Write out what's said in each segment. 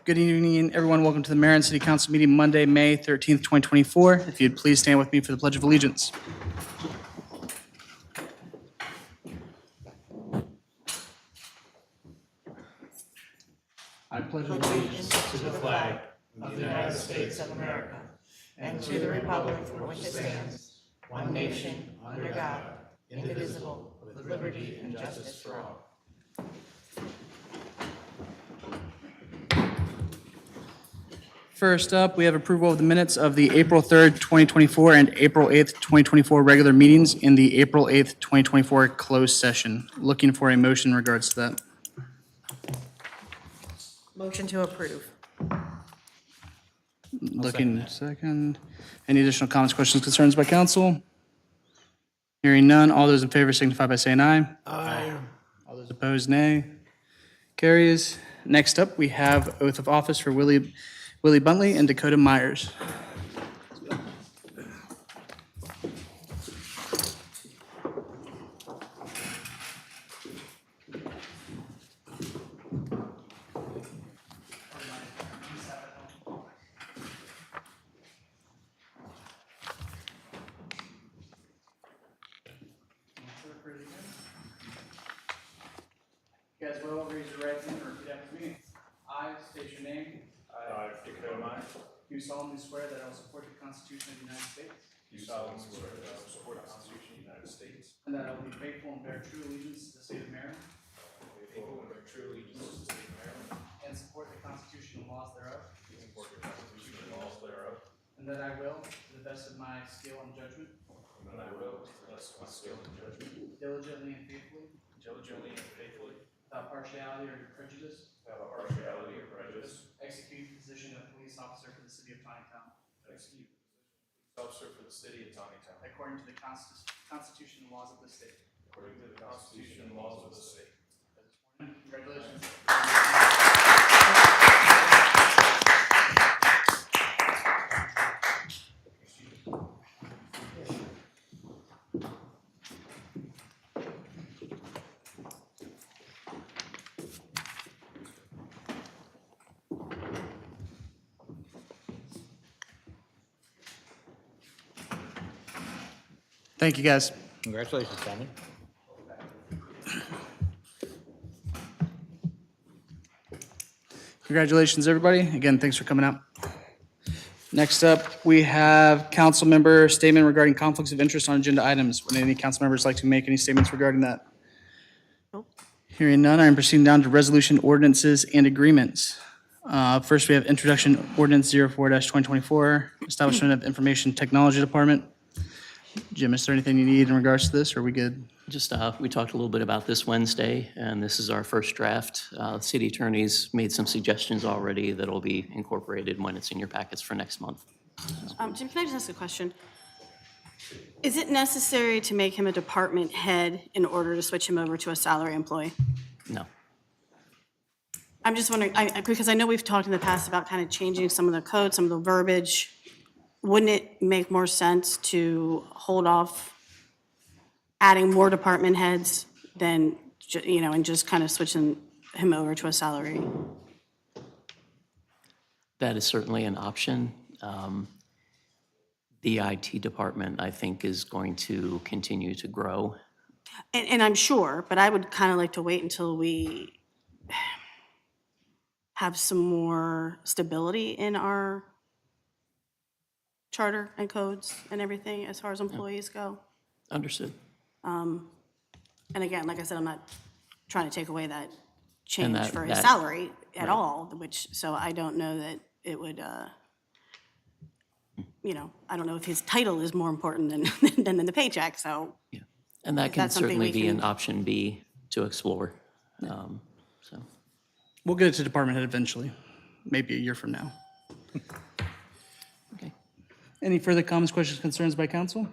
Good evening, everyone. Welcome to the Mayor and City Council meeting Monday, May 13th, 2024. If you'd please stand with me for the Pledge of Allegiance. I pledge allegiance To the flag of the United States of America and to the republic for which it stands, one nation, under God, indivisible, with liberty and justice for all. First up, we have approval of the minutes of the April 3rd, 2024 and April 8th, 2024 regular meetings in the April 8th, 2024 closed session. Looking for a motion in regards to that. Motion to approve. Looking second. Any additional comments, questions, concerns by council? Hearing none, all those in favor signify by saying aye. Aye. All those opposed, nay. Carries. Next up, we have oath of office for Willie Buntley and Dakota Myers. You guys will raise your right hand and repeat after me. I state your name. I, Dakota Myers, Do solemnly swear that I will support the Constitution of the United States do solemnly swear that I will support the Constitution of the United States, and that I will be faithful and bear true allegiance to the state of Maryland faithful and bear true allegiance to the state of Maryland, and support the Constitution and laws thereof, and support the Constitution and laws thereof, and that I will, to the best of my skill and judgment, and that I will, to the best of my skill and judgment, diligently and faithfully, without partiality or prejudice, without partiality or prejudice, execute the position of police officer for the city of Taneytown, execute the position of police officer for the city of Taneytown, according to the Constitution and laws of the state. according to the Constitution and laws of the state. Congratulations. Thank you, guys. Congratulations, Simon. Congratulations, everybody. Again, thanks for coming out. Next up, we have council member statement regarding conflicts of interest on agenda items. Would any council members like to make any statements regarding that? Nope. Hearing none, I am proceeding down to resolution ordinances and agreements. First, we have introduction ordinance 04-2024, establishment of information technology department. Jim, is there anything you need in regards to this, or are we good? Just, we talked a little bit about this Wednesday, and this is our first draft. City attorney's made some suggestions already that'll be incorporated when it's in your packets for next month. Jim, can I just ask a question? Is it necessary to make him a department head in order to switch him over to a salary employee? No. I'm just wondering, because I know we've talked in the past about kind of changing some of the code, some of the verbiage. Wouldn't it make more sense to hold off adding more department heads than, and just kind of switching him over to a salary? That is certainly an option. The IT department, I think, is going to continue to grow. And I'm sure, but I would kind of like to wait until we have some more stability in our charter and codes and everything as far as employees go. Understood. And again, like I said, I'm not trying to take away that change that- for his that- salary at all, so I don't know that it would, I don't know if his title is more important than the paycheck, so. Yeah. And that can that's something certainly we be an can- option B to explore. So, We'll get it to department head eventually, maybe a year from now. okay. Any further comments, questions, concerns by council?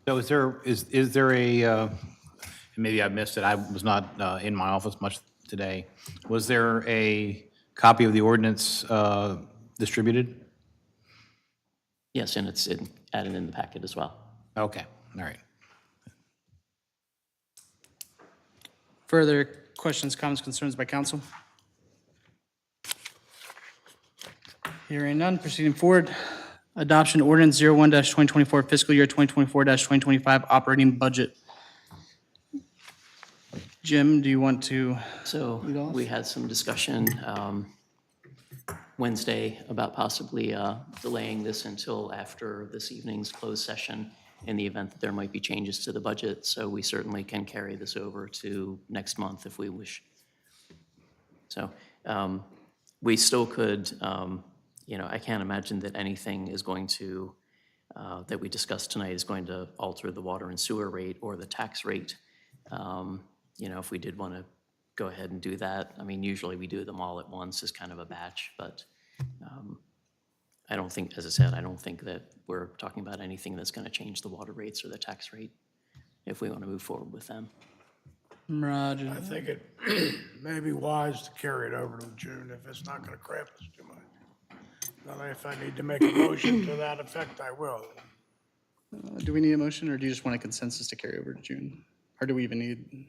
So is there a, maybe I missed it, I was not in my office much today. Was there a copy of the ordinance distributed? Yes, and it's added in the packet as well. Okay, all right. Further questions, comments, concerns by council? Hearing none, proceeding forward. Adoption ordinance 01-2024 fiscal year 2024-2025 operating budget. Jim, do you want to? So Lead off. we had some discussion Wednesday about possibly delaying this until after this evening's closed session in the event that there might be changes to the budget. So we certainly can carry this over to next month if we wish. So we still could, I can't imagine that anything is going to, that we discussed tonight is going to alter the water and sewer rate or the tax rate. If we did want to go ahead and do that. I mean, usually we do them all at once as kind of a batch, but I don't think, as I said, I don't think that we're talking about anything that's going to change the water rates or the tax rate if we want to move forward with them. Roger. I think it may be wise to carry it over to June if it's not gonna cramp us too much. Then if I need to make a motion to that effect, I will. Do we need a motion, or do you just want a consensus to carry over to June? Or do we even need?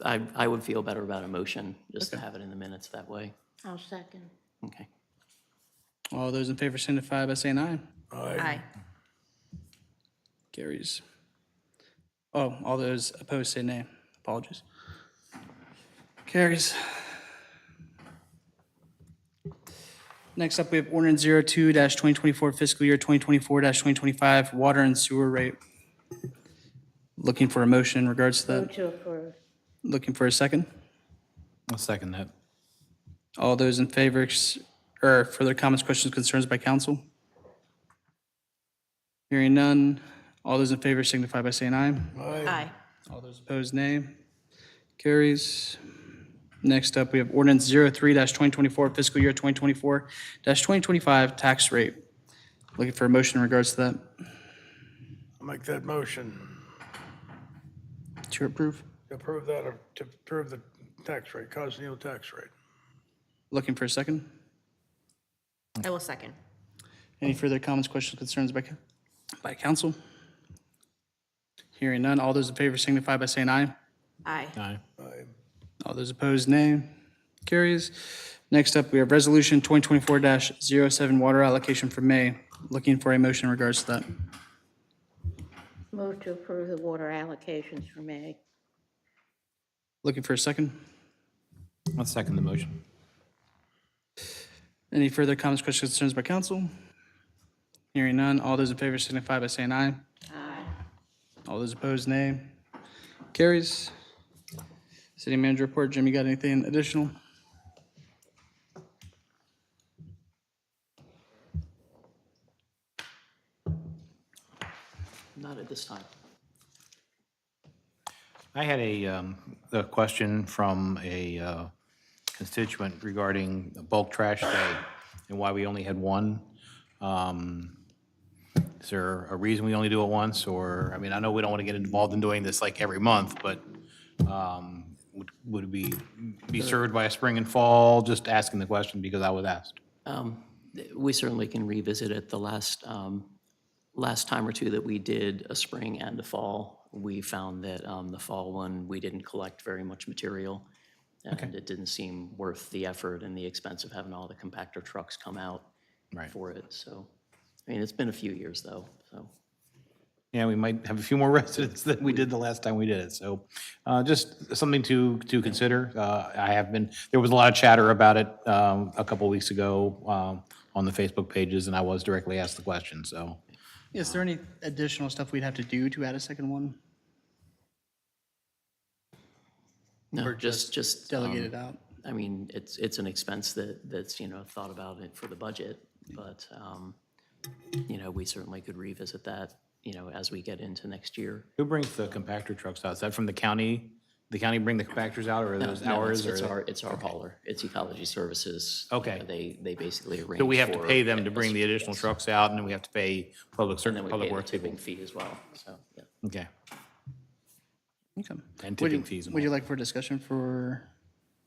I would feel better about a motion, just to have it in the minutes that way. I'll second. Okay. All those in favor signify by saying aye. Aye. Carries. Oh, all those opposed say nay. Apologies. Carries. Next up, we have ordinance 02-2024 fiscal year 2024-2025 water and sewer rate. Looking for a motion in regards to Move that. to approve. Looking for a second. I'll second that. All those in favor, or further comments, questions, concerns by council? Hearing none. All those in favor signify by saying aye. Aye. All those opposed, nay. Carries. Next up, we have ordinance 03-2024 fiscal year 2024-2025 tax rate. Looking for a motion in regards to that. I'll make that motion To approve. to approve that, or to approve the tax rate, Cosneal tax rate. Looking for a second. I will second. Any further comments, questions, concerns by council? Hearing none. All those in favor signify by saying aye. Aye. Aye. Aye. All those opposed, nay. Carries. Next up, we have resolution 2024-07 water allocation for May. Looking for a motion in regards to that. Move to approve the water allocations for May. Looking for a second. I'll second the motion. Any further comments, questions, concerns by council? Hearing none. All those in favor signify by saying aye. Aye. All those opposed, nay. Carries. City manager report. Jim, you got anything additional? Not at this time. I had a question from a constituent regarding bulk trash day and why we only had one. Is there a reason we only do it once, or, I mean, I know we don't want to get involved in doing this like every month, but would it be served by a spring and fall? Just asking the question because I was asked. We certainly can revisit it. The last time or two that we did a spring and a fall, we found that the fall one, we didn't collect very much material. And it didn't seem worth the effort and the expense of having all the compactor trucks come out Right. for it. So, I mean, it's been a few years though, so. Yeah, we might have a few more residents than we did the last time we did it. So just something to consider. There was a lot of chatter about it a couple of weeks ago on the Facebook pages, and I was directly asked the question, so. Is there any additional stuff we'd have to do to add a second one? No, Or just. Delegate it out? I mean, it's an expense that's, thought about it for the budget, but, we certainly could revisit that, as we get into next year. Who brings the compactor trucks out? Is that from the county? The county bring the compactors out, or are those No, ours? it's our hauler. It's Ecology Services. Okay. They basically arrange So we have to for- pay them to bring the Yes, additional yes. trucks out, and then we have to pay And then we public pay the works people? tipping fee as well, so, yeah. Okay. Okay. And Would you- tipping fees and Would you all. like for discussion for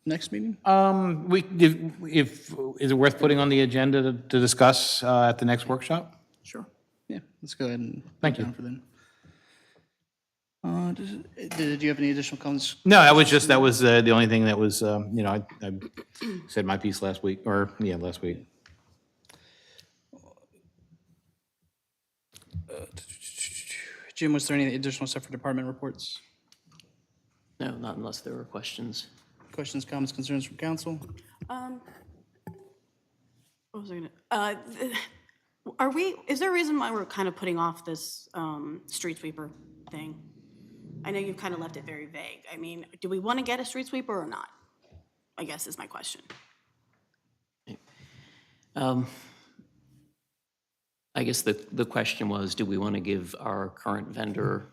next meeting? Is it worth putting on the agenda to discuss at the next workshop? Sure. Yeah, let's go ahead and. Thank put it you. down for then. Did you have any additional comments? No, that was the only thing that was, I said my piece last week, last week. Jim, was there any additional stuff for department reports? No, not unless there are questions. Questions, comments, concerns from council? What was I gonna, is there a reason why we're kind of putting off this street sweeper thing? I know you've kind of left it very vague. I mean, do we want to get a street sweeper or not? I guess is my question. I guess the question was, do we want to give our current vendor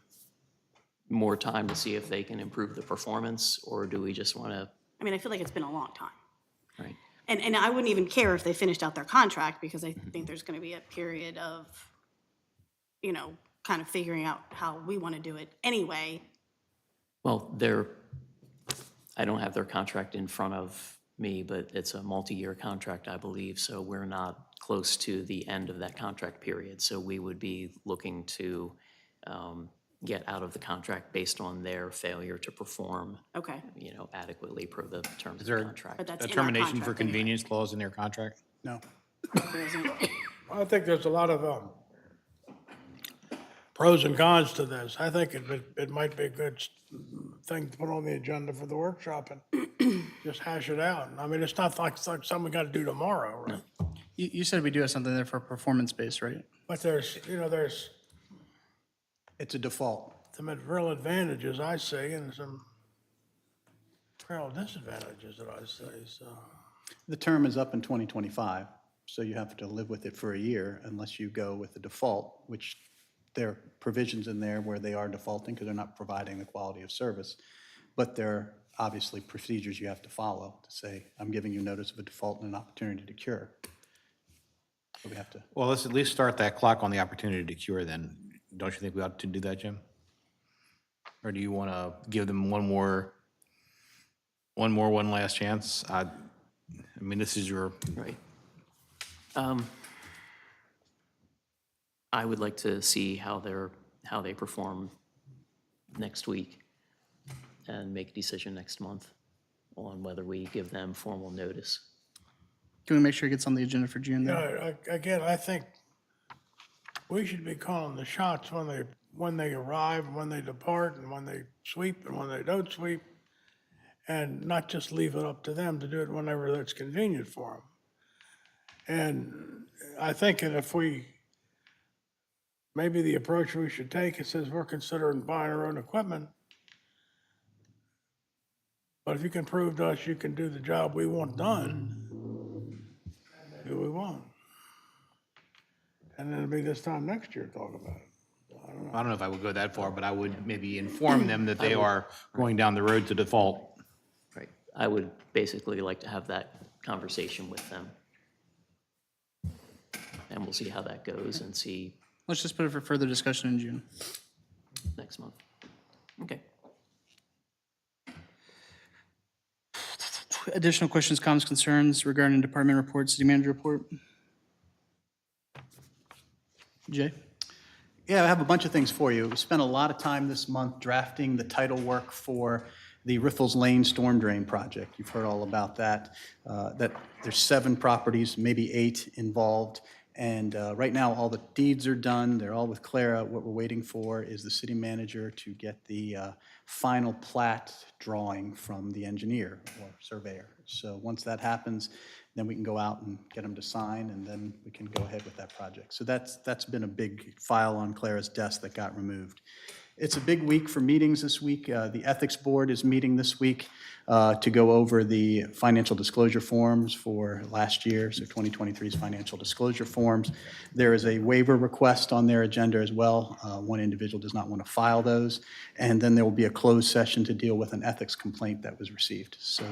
more time to see if they can improve the performance, or do we just want to, I mean, I feel like it's been a long time. right? And I wouldn't even care if they finished out their contract, because I think there's going to be a period of, kind of figuring out how we want to do it anyway. Well, I don't have their contract in front of me, but it's a multi-year contract, I believe, so we're not close to the end of that contract period. So we would be looking to get out of the contract based on their failure to perform, Okay. Adequately per the terms of there the a- contract. But that's A in our termination for contract anyway. convenience clause in their contract? No. There isn't. I think there's a lot of pros and cons to this. I think it might be a good thing to put on the agenda for the workshop and just hash it out. I mean, it's not like something we got to do tomorrow, right? You said we do have something there for performance based, right? But there's It's a default. some real advantages I see and some real disadvantages that I see, so. The term is up in 2025, so you have to live with it for a year unless you go with the default, which there are provisions in there where they are defaulting because they're not providing the quality of service. But there are obviously procedures you have to follow to say, I'm giving you notice of a default and an opportunity to cure. So we have to, Well, let's at least start that clock on the opportunity to cure then. Don't you think we ought to do that, Jim? Or do you want to give them one last chance? I mean, this is your, Right. I would like to see how they perform next week and make a decision next month on whether we give them formal notice. Can we make sure it gets on the agenda for June then? Again, I think we should be calling the shots when they arrive, and when they depart, and when they sweep, and when they don't sweep, and not just leave it up to them to do it whenever that's convenient for them. And I think that maybe the approach we should take, it says we're considering buying our own equipment. But if you can prove to us you can do the job we want done, do what we want. And then it'll be this time next year to talk about it. I don't know if I would go that far, but I would maybe inform them that they are going down the road to default. Right. I would basically like to have that conversation with them. And we'll see how that goes and see Let's just put it for further discussion in June. next month. Okay. Additional questions, comments, concerns regarding department reports, city manager report? Jay? yeah, I have a bunch of things for you. We spent a lot of time this month drafting the title work for the Riffles Lane Storm Drain Project. You've heard all about that. That there's 7 properties, maybe 8 involved. And right now, all the deeds are done. They're all with Clara. What we're waiting for is the city manager to get the final plat drawing from the engineer or surveyor. So once that happens, then we can go out and get them to sign, and then we can go ahead with that project. So that's been a big file on Clara's desk that got removed. It's a big week for meetings this week. The Ethics Board is meeting this week to go over the financial disclosure forms for last year, so 2023's financial disclosure forms. There is a waiver request on their agenda as well. One individual does not want to file those. And then there will be a closed session to deal with an ethics complaint that was received. So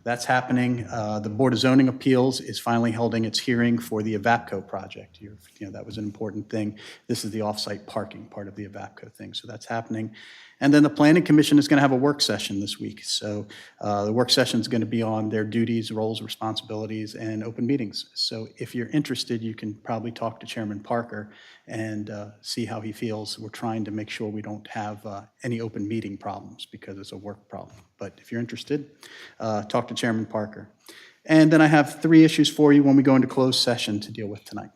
that's happening. The Board of Zoning Appeals is finally holding its hearing for the Evapco project. That was an important thing. This is the off-site parking part of the Evapco thing. So that's that's happening. And then the Planning Commission is going to have a work session this week. So the work session is going to be on their duties, roles, responsibilities, and open meetings. So if you're interested, you can probably talk to Chairman Parker and see how he feels. We're trying to make sure we don't have any open meeting problems because it's a work problem. But if you're interested, talk to Chairman Parker. And then I have 3 issues for you when we go into closed session to deal with tonight.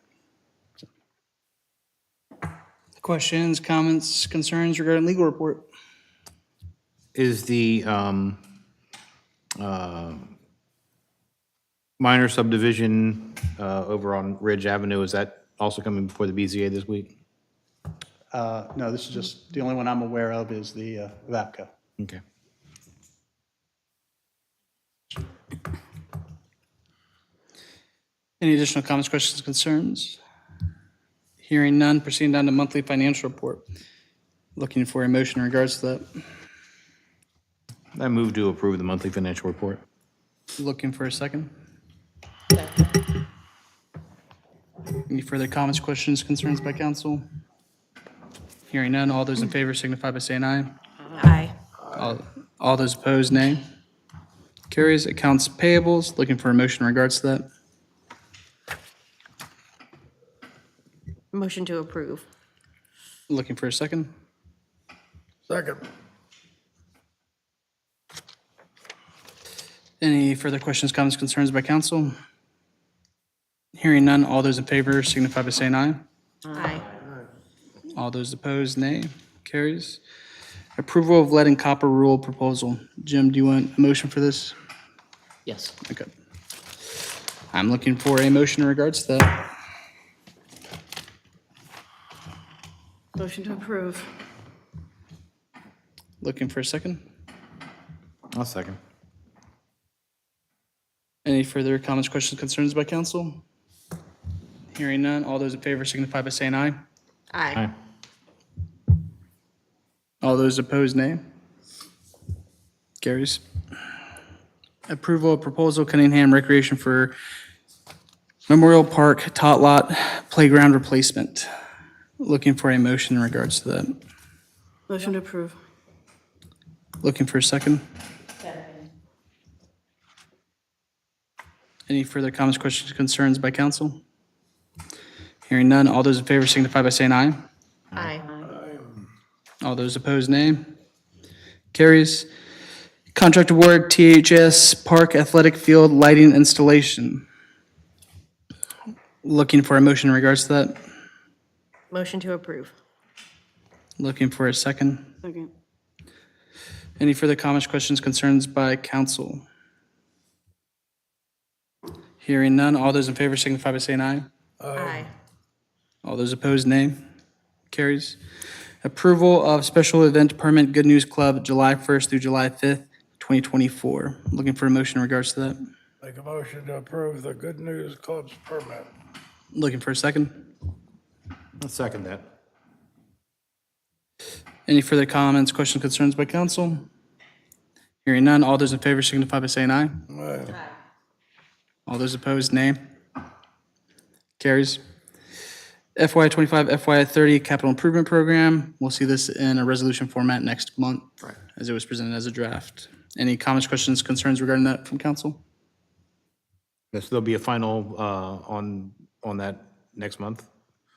Questions, comments, concerns regarding legal report? Is the minor subdivision over on Ridge Avenue, is that also coming before the BZA this week? No, this is just, the only one I'm aware of is the VAPCO. Okay. Any additional comments, questions, concerns? Hearing none, proceeding down to monthly financial report. Looking for a motion in regards to that. I move to approve the monthly financial report. Looking for a second. Any further comments, questions, concerns by council? Hearing none, all those in favor signify by saying aye. Aye. All those opposed, nay. Carries. Accounts payables, looking for a motion in regards to that. Motion to approve. Looking for a second. Second. Any further questions, comments, concerns by council? Hearing none, all those in favor signify by saying aye. Aye. All those opposed, nay. Carries. Approval of lead and copper rule proposal. Jim, do you want a motion for this? Yes. Okay. I'm looking for a motion in regards to that. Motion to approve. Looking for a second. I'll second. Any further comments, questions, concerns by council? Hearing none, all those in favor signify by saying aye. Aye. All those opposed, nay. Carries. Approval of proposal Cunningham Recreation for Memorial Park Tot Lot Playground Replacement. Looking for a motion in regards to that. Motion to approve. Looking for a second. Any further comments, questions, concerns by council? Hearing none, all those in favor signify by saying aye. Aye. All those opposed, nay. Carries. Contract award THS Park Athletic Field Lighting Installation. Looking for a motion in regards to that. Motion to approve. Looking for a second. Second. Any further comments, questions, concerns by council? Hearing none, all those in favor signify by saying aye. Aye. All those opposed, nay. Carries. Approval of special event permit Good News Club, July 1st through July 5th, 2024. Looking for a motion in regards to that. Make a motion to approve the Good News Club's permit. Looking for a second. I'll second that. Any further comments, questions, concerns by council? Hearing none, all those in favor signify by saying aye. Aye. All those opposed, nay. Carries. FY '25, FY '30 Capital Improvement Program. We'll see this in a resolution format next month. Right. As it was presented as a draft. Any comments, questions, concerns regarding that from council? Yes, there'll be a final on that next month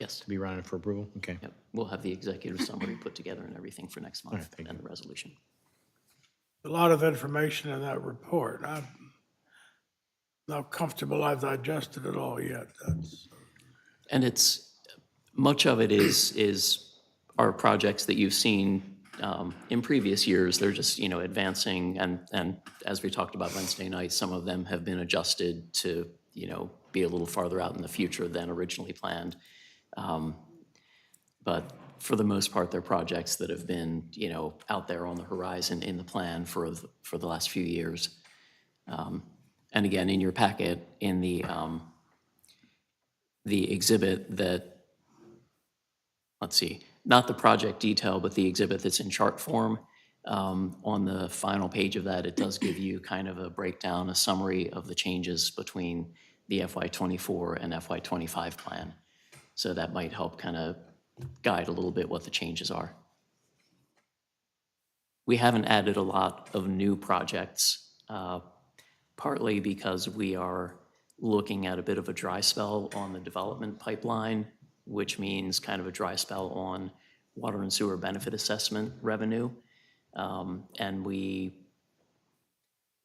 Yes. to be running for approval? Okay. Yep. We'll have the executive summary put together and everything for next month thank and the resolution. A lot of information in that report. I'm not comfortable I've digested it all yet. And much of it is our projects that you've seen in previous years. They're just, advancing. And as we talked about Wednesday night, some of them have been adjusted to, be a little farther out in the future than originally planned. But for the most part, they're projects that have been, out there on the horizon in the plan for the last few years. And again, in your packet, in the exhibit that, let's see, not the project detail, but the exhibit that's in chart form, on the final page of that, it does give you kind of a breakdown, a summary of the changes between the FY '24 and FY '25 plan. So that might help kind of guide a little bit what the changes are. we haven't added a lot of new projects, partly because we are looking at a bit of a dry spell on the development pipeline, which means kind of a dry spell on water and sewer benefit assessment revenue. And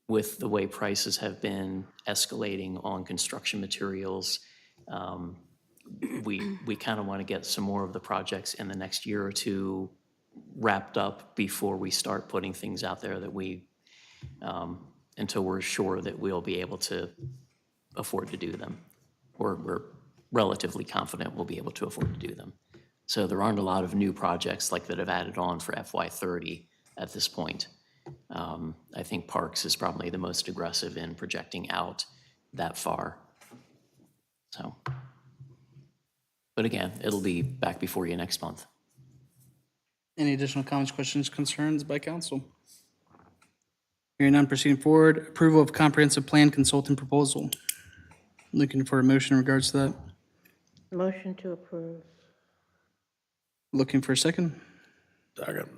with the way prices have been escalating on construction materials, we kind of want to get some more of the projects in the next year or two wrapped up before we start putting things out there that until we're sure that we'll be able to afford to do them, or we're relatively confident we'll be able to afford to do them. So there aren't a lot of new projects like that have added on for FY30 at this point. I think Parks is probably the most aggressive in projecting out that far. So, but again, it'll be back before you next month. Any additional comments, questions, concerns by council? Hearing none, proceeding forward. Approval of comprehensive plan consultant proposal. Looking for a motion in regards to that. Motion to approve. Looking for a second. Second.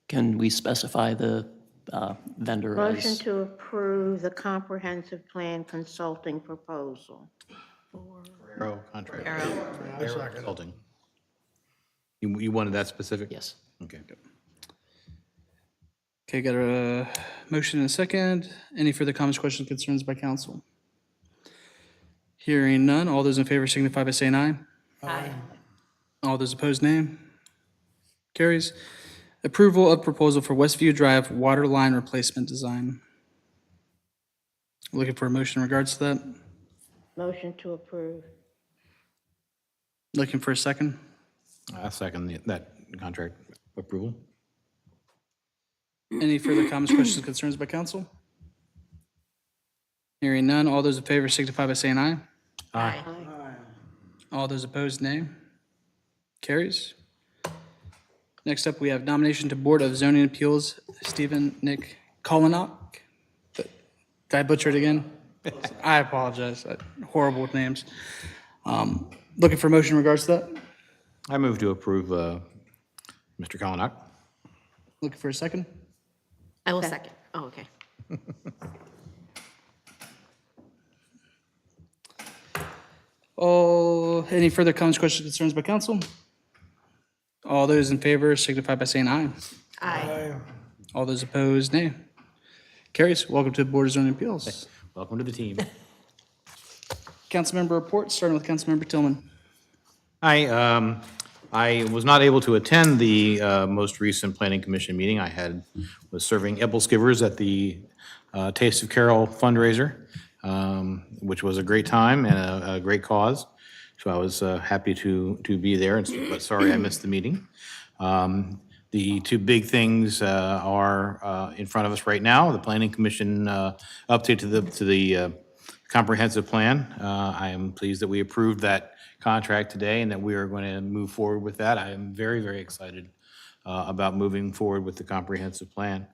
Can we specify the vendor Motion as? to approve the comprehensive plan consulting proposal. Arrow contract. I second. Consulting. You wanted that specific? Yes. Okay. Okay, got a motion and a second. Any further comments, questions, concerns by council? Hearing none, all those in favor signify by saying aye. Aye. All those opposed, nay. Carries. Approval of proposal for Westview Drive water line replacement design. Looking for a motion in regards to that. Motion to approve. Looking for a second. I second that contract approval. Any further comments, questions, concerns by council? Hearing none, all those in favor signify by saying aye. Aye. All those opposed, nay. Carries. Next up, we have nomination to Board of Zoning Appeals, Stephen Nick Kollenok. Did I butcher it again? I apologize. Horrible with names. Looking for a motion in regards to that. I move to approve Mr. Kalanick. Looking for a second. I will second. Oh, okay. Any further comments, questions, concerns by council? All those in favor signify by saying aye. Aye. All those opposed, nay. Carries. Welcome to the Board of Zoning Appeals. Welcome to the team. Councilmember reports, starting with Councilmember Tillman. I was not able to attend the most recent Planning Commission meeting. Was serving Ebbelskivers at the Taste of Carroll fundraiser, which was a great time and a great cause. So I was happy to be there, but sorry I missed the meeting. The two big things are in front of us right now. The Planning Commission update to the comprehensive plan. I am pleased that we approved that contract today and that we are going to move forward with that. I am very, very excited about moving forward with the comprehensive plan.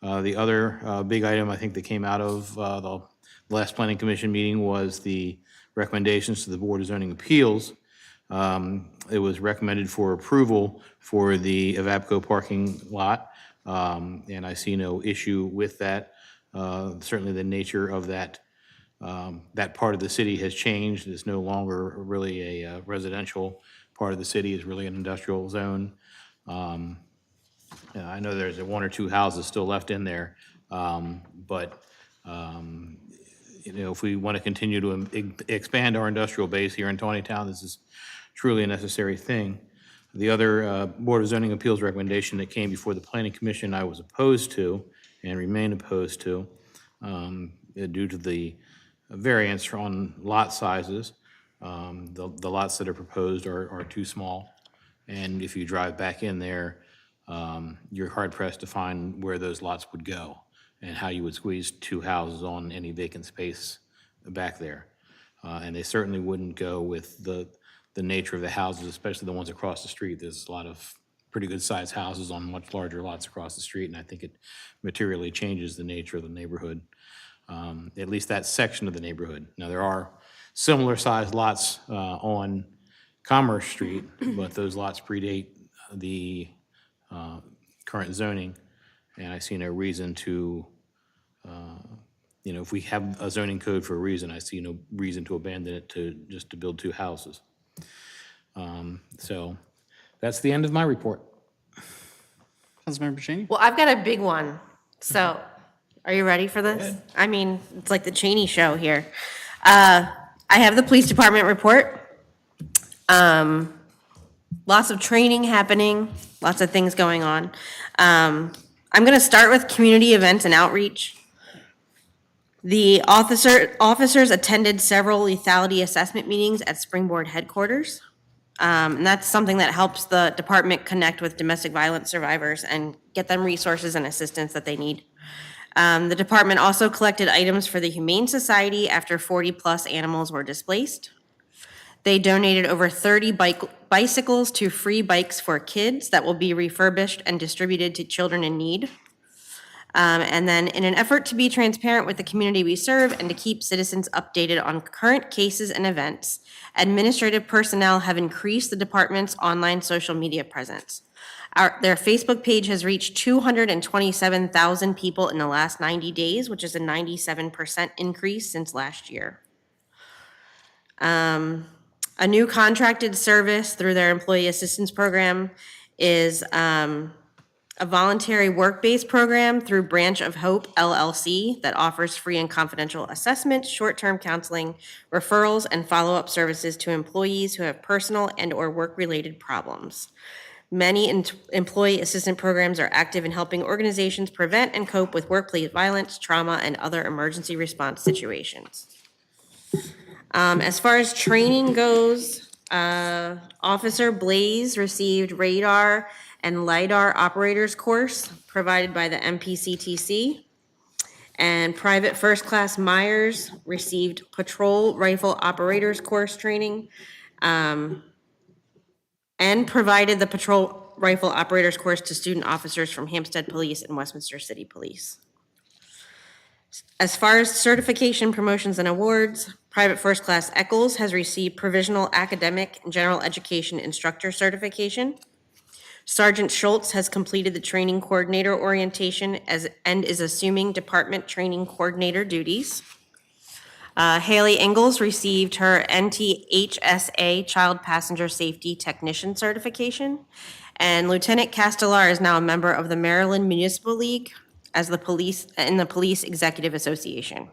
The other big item I think that came out of the last Planning Commission meeting was the recommendations to the Board of Zoning Appeals. It was recommended for approval for the Evapco parking lot, and I see no issue with that. Certainly the nature of that part of the city has changed. It's no longer really a residential part of the city. It's really an industrial zone. I know there's one or two houses still left in there, but if we want to continue to expand our industrial base here in Taneytown, this is truly a necessary thing. The other Board of Zoning Appeals recommendation that came before the Planning Commission I was opposed to and remain opposed to due to the variance on lot sizes. The lots that are proposed are too small, and if you drive back in there, you're hard-pressed to find where those lots would go and how you would squeeze two houses on any vacant space back there. And they certainly wouldn't go with the nature of the houses, especially the ones across the street. There's a lot of pretty good-sized houses on much larger lots across the street, and I think it materially changes the nature of the neighborhood, at least that section of the neighborhood. Now, there are similar-sized lots on Commerce Street, but those lots predate the current zoning, And I see no reason to, if we have a zoning code for a reason, I see no reason to abandon it just to build 2 houses. So that's the end of my report. Councilmember Cheney? Well, I've got a big one. So, are you ready for this? I mean, it's like the Cheney show here. I have the police department report. Lots of training happening, lots of things going on. I'm going to start with community events and outreach. The officers attended several lethality assessment meetings at Springboard headquarters. And that's something that helps the department connect with domestic violence survivors and get them resources and assistance that they need. The department also collected items for the Humane Society after 40-plus animals were displaced. They donated over 30 bicycles to Free Bikes for Kids that will be refurbished and distributed to children in need. And then in an effort to be transparent with the community we serve and to keep citizens updated on current cases and events, administrative personnel have increased the department's online social media presence. Their Facebook page has reached 227,000 people in the last 90 days, which is a 97% increase since last year. A new contracted service through their employee assistance program is a voluntary work-based program through Branch of Hope LLC that offers free and confidential assessments, short-term counseling, referrals, and follow-up services to employees who have personal and/or work-related problems. Many employee assistance programs are active in helping organizations prevent and cope with workplace violence, trauma, and other emergency response situations. As far as training goes, Officer Blaze received radar and LiDAR operators course provided by the MPCTC. And Private First Class Myers received patrol rifle operators course training and provided the patrol rifle operators course to student officers from Hampstead Police and Westminster City Police. As far as certification, promotions, and awards, Private First Class Eccles has received provisional academic and general education instructor certification. Sergeant Schultz has completed the training coordinator orientation and is assuming department training coordinator duties. Haley Ingalls received her NTHSA Child Passenger Safety Technician certification. And Lieutenant Castellar is now a member of the Maryland Municipal League as the Police Executive Association.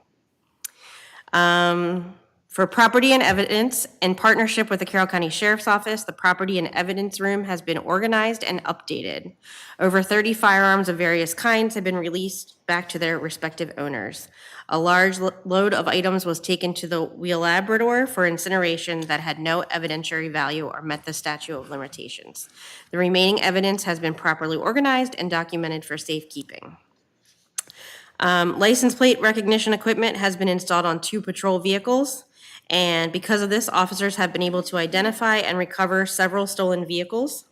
For property and evidence, in partnership with the Carroll County Sheriff's Office, the Property and Evidence Room has been organized and updated. Over 30 firearms of various kinds have been released back to their respective owners. A large load of items was taken to the Wheel Labrador for incineration that had no evidentiary value or met the statute of limitations. The remaining evidence has been properly organized and documented for safekeeping. License plate recognition equipment has been installed on 2 patrol vehicles. And because of this, officers have been able to identify and recover several stolen vehicles.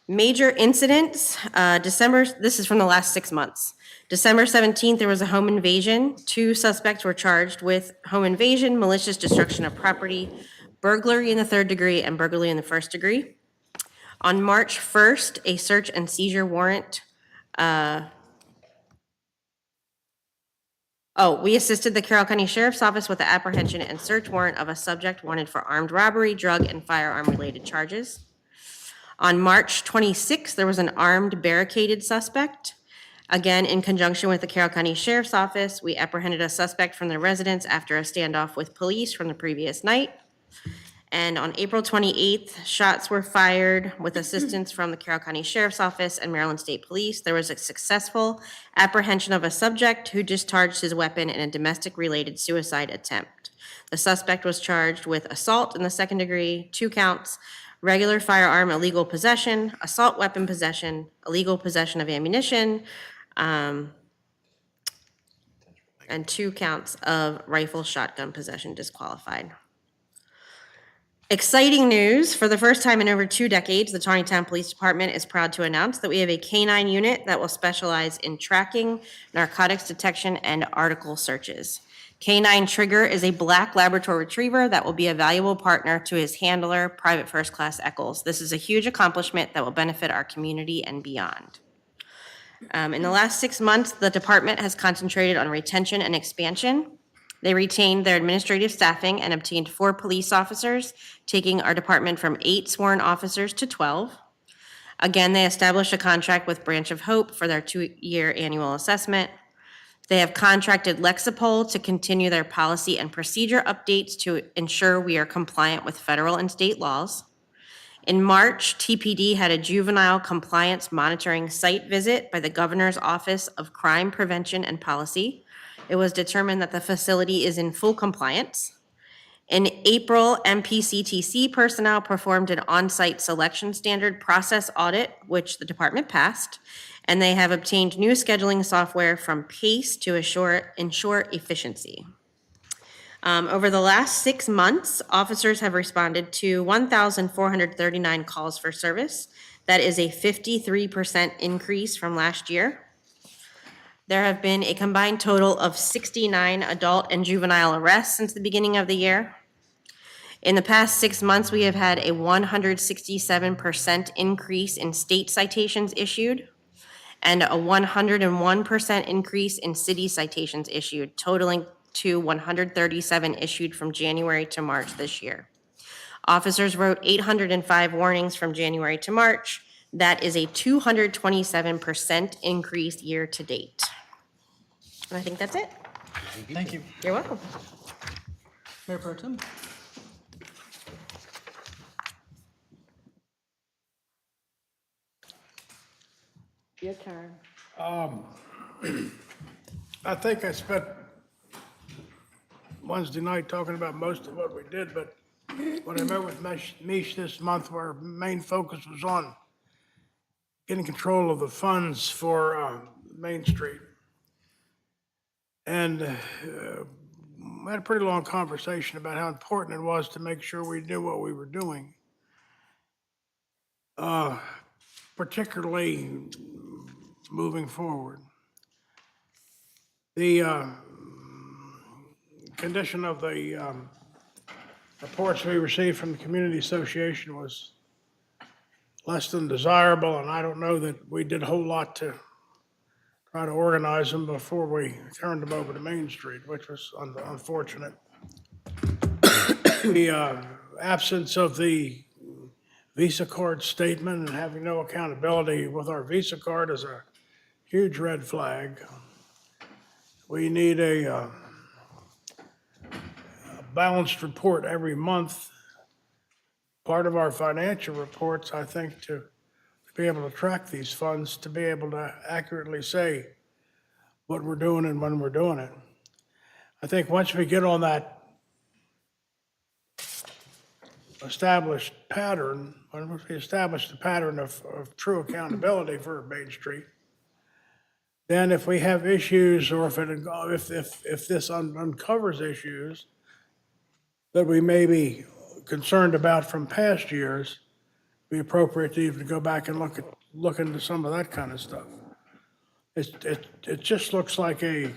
Major incidents, this is from the last 6 months. December 17th, there was a home invasion. 2 suspects were charged with home invasion, malicious destruction of property, burglary in the 3rd degree, and burglary in the 1st degree. On March 1st, a search and seizure warrant we assisted the Carroll County Sheriff's Office with the apprehension and search warrant of a subject wanted for armed robbery, drug, and firearm-related charges. On March 26th, there was an armed barricaded suspect. Again, in conjunction with the Carroll County Sheriff's Office, we apprehended a suspect from the residence after a standoff with police from the previous night. And on April 28th, shots were fired with assistance from the Carroll County Sheriff's Office and Maryland State Police. There was a successful apprehension of a subject who discharged his weapon in a domestic-related suicide attempt. The suspect was charged with assault in the 2nd degree, 2 counts, regular firearm illegal possession, assault weapon possession, illegal possession of ammunition, and 2 counts of rifle shotgun possession disqualified. Exciting news, for the first time in over 2 decades, the Taneytown Police Department is proud to announce that we have a K-9 unit that will specialize in tracking, narcotics detection, and article searches. K-9 Trigger is a black Labrador Retriever that will be a valuable partner to his handler, Private First Class Eccles. This is a huge accomplishment that will benefit our community and beyond. In the last 6 months, the department has concentrated on retention and expansion. They retained their administrative staffing and obtained 4 police officers, taking our department from 8 sworn officers to 12. Again, they established a contract with Branch of Hope for their 2-year annual assessment. They have contracted Lexipol to continue their policy and procedure updates to ensure we are compliant with federal and state laws. In March, TPD had a juvenile compliance monitoring site visit by the Governor's Office of Crime Prevention and Policy. It was determined that the facility is in full compliance. In April, MPCTC personnel performed an on-site selection standard process audit, which the department passed, and they have obtained new scheduling software from PACE to ensure efficiency. Over the last 6 months, officers have responded to 1,439 calls for service. That is a 53% increase from last year. There have been a combined total of 69 adult and juvenile arrests since the beginning of the year. In the past 6 months, we have had a 167% increase in state citations issued and a 101% increase in city citations issued, totaling to 137 issued from January to March this year. Officers wrote 805 warnings from January to March. That is a 227% increase year to date. And I think that's it. Thank you. You're welcome. Mayor Pro Tem? Your turn. I think I spent Wednesday night talking about most of what we did, but when I met with Mish this month, our main focus was on getting control of the funds for Main Street. And we had a pretty long conversation about how important it was to make sure we knew what we were doing. Particularly moving forward. The condition of the reports we received from the Community Association was less than desirable, and I don't know that we did a whole lot to try to organize them before we turned them over to Main Street, which was unfortunate. The absence of the Visa card statement and having no accountability with our Visa card is a huge red flag. We need a balanced report every month. Part of our financial reports, I think, to be able to track these funds, to be able to accurately say what we're doing and when we're doing it. I think once we get on that established pattern, when we establish the pattern of true accountability for Main Street, then if we have issues or if this uncovers issues that we may be concerned about from past years, it'd be appropriate to even go back and look into some of that kind of stuff. It just looks like a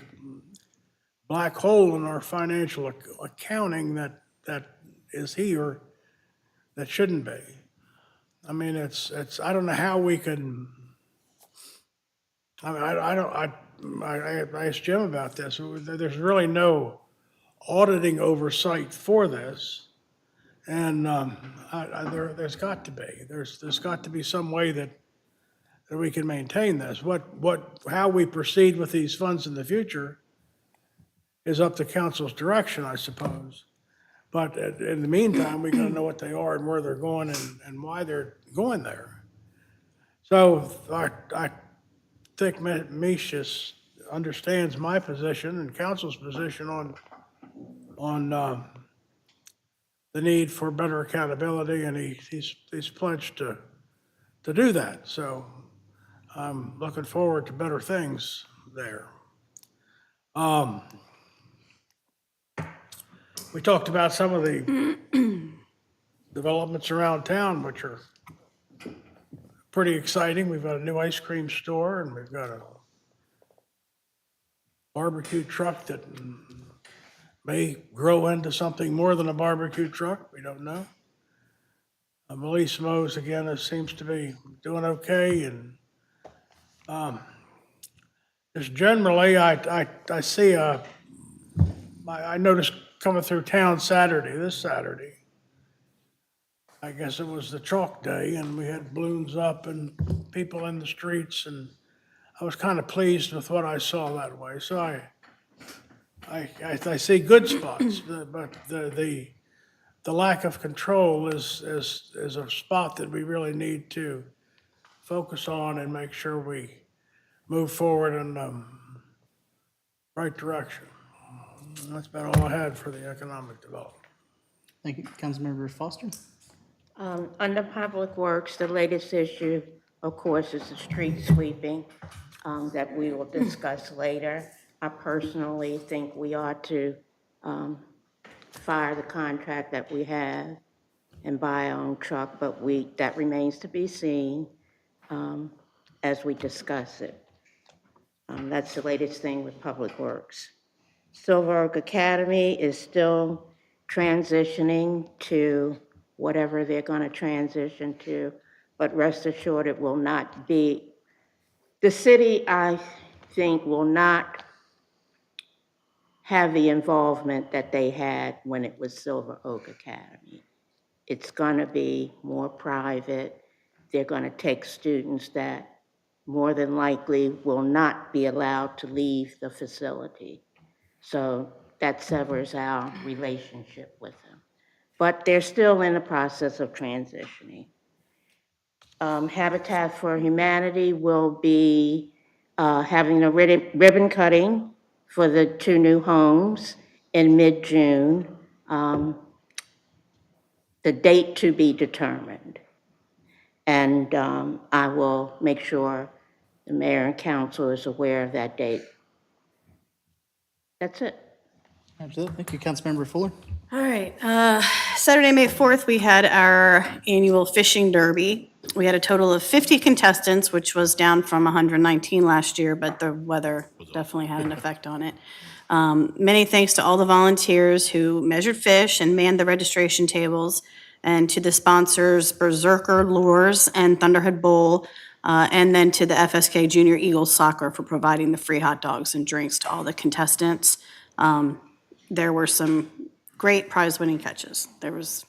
black hole in our financial accounting that is here that shouldn't be. I mean, I don't know how we can, I mean, I asked Jim about this. There's really no auditing oversight for this. And there's got to be. There's got to be some way that we can maintain this. How we proceed with these funds in the future is up to council's direction, I suppose. But in the meantime, we got to know what they are and where they're going and why they're going there. So I think Mish understands my position and council's position on the need for better accountability, and he's pledged to do that. So I'm looking forward to better things there. We talked about some of the developments around town, which are pretty exciting. We've got a new ice cream store, and we've got a barbecue truck that may grow into something more than a barbecue truck. We don't know. Melissa Mose, again, seems to be doing okay, and Just generally, I see I noticed coming through town this Saturday, I guess it was the chalk day, and we had balloons up and people in the streets, and I was kind of pleased with what I saw that way. So I see good spots, but the lack of control is a spot that we really need to focus on and make sure we move forward in the right direction. That's about all I had for the economic development. Thank you. Councilmember Foster? Under Public Works, the latest issue, of course, is the street sweeping that we will discuss later. I personally think we ought to fire the contract that we have and buy our own truck, but that remains to be seen as we discuss it. That's the latest thing with Public Works. Silver Oak Academy is still transitioning to whatever they're going to transition to, but rest assured it will not be, the city, I think, will not have the involvement that they had when it was Silver Oak Academy. It's going to be more private. They're going to take students that more than likely will not be allowed to leave the facility. So that severs our relationship with them. But they're still in the process of transitioning. Habitat for Humanity will be having a ribbon cutting for the 2 new homes in mid-June. The date to be determined. And I will make sure the mayor and council is aware of that date. That's it. Absolutely. Thank you. Councilmember Fuller? All right, Saturday, May 4th, we had our annual fishing derby. We had a total of 50 contestants, which was down from 119 last year, but the weather definitely had an effect on it. Many thanks to all the volunteers who measured fish and manned the registration tables, and to the sponsors Berserker Lures and Thunderhead Bowl, and then to the FSK Junior Eagles Soccer for providing the free hot dogs and drinks to all the contestants. There were some great prize-winning catches. I was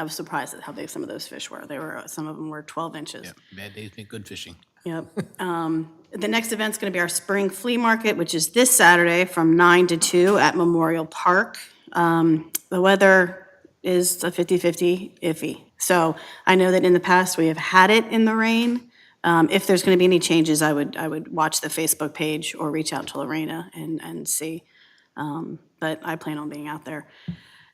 surprised at how big some of those fish were. Some of them were 12 inches. Bad days make good fishing. Yep. The next event's going to be our spring flea market, which is this Saturday from 9 to 2 at Memorial Park. The weather is a 50-50 iffy. So I know that in the past we have had it in the rain. If there's going to be any changes, I would watch the Facebook page or reach out to Lorena and see. But I plan on being out there.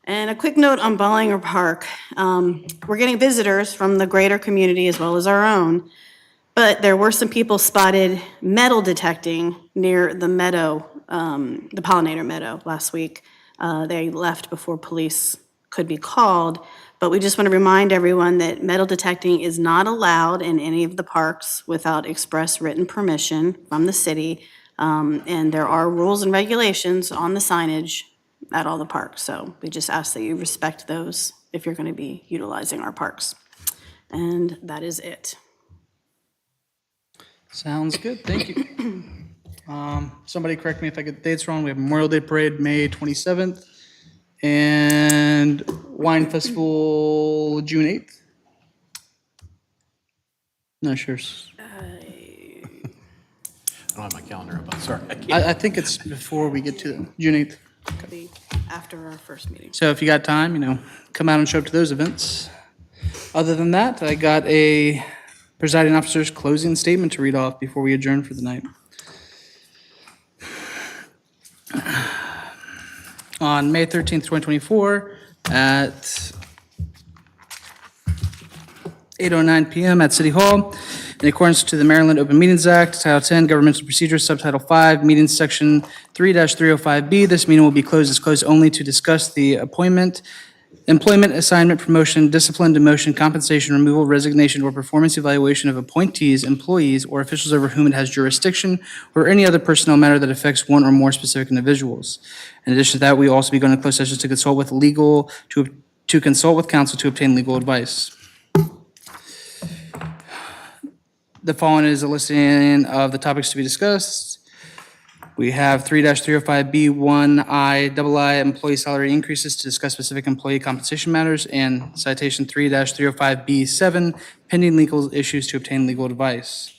And a quick note on Bollinger Park. We're getting visitors from the greater community as well as our own. But there were some people spotted metal detecting near the meadow, the pollinator meadow last week. They left before police could be called. But we just want to remind everyone that metal detecting is not allowed in any of the parks without express written permission from the city. And there are rules and regulations on the signage at all the parks. So we just ask that you respect those if you're going to be utilizing our parks. And that is it. Sounds good. Thank you. Somebody correct me if I get the dates wrong. We have Memorial Day Parade, May 27th, and Wine Festival, June 8th. No, sure. I don't have my calendar up, I'm sorry. I can't. I think it's before we get to June 8th. It'll be after our first meeting. So if you got time, come out and show up to those events. Other than that, I got a presiding officer's closing statement to read off before we adjourn for the night. On May 13th, 2024, at 8:09 PM at City Hall, in accordance to the Maryland Open Meetings Act, Title 10, Governmental Procedures, Subtitle 5, Meetings, Section 3-305B. This meeting will be closed as closed only to discuss the appointment, employment, assignment, promotion, discipline, demotion, compensation, removal, resignation, or performance evaluation of appointees, employees, or officials over whom it has jurisdiction, or any other personnel matter that affects one or more specific individuals. In addition to that, we will also be going to closed sessions to consult with to consult with counsel to obtain legal advice. The following is a listing of the topics to be discussed. We have 3-305B1I employee salary increases to discuss specific employee compensation matters, and citation 3-305B7 pending legal issues to obtain legal advice.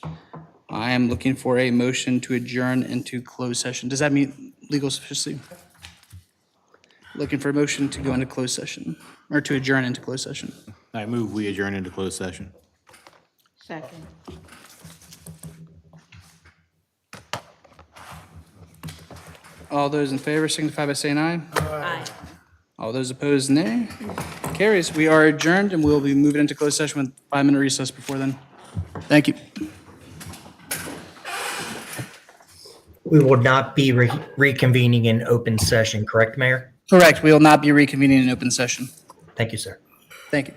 I am looking for a motion to adjourn into closed session. Does that mean legal sufficiency? Looking for a motion to go into closed session, or to adjourn into closed session. I move we adjourn into closed session. Second. All those in favor signify by saying aye. Aye. All those opposed, nay. Carries. We are adjourned, and we'll be moving into closed session with 5-minute recess before then. Thank you. We will not be reconvening in open session, correct, Mayor? Correct. We will not be reconvening in open session. Thank you, sir. Thank you.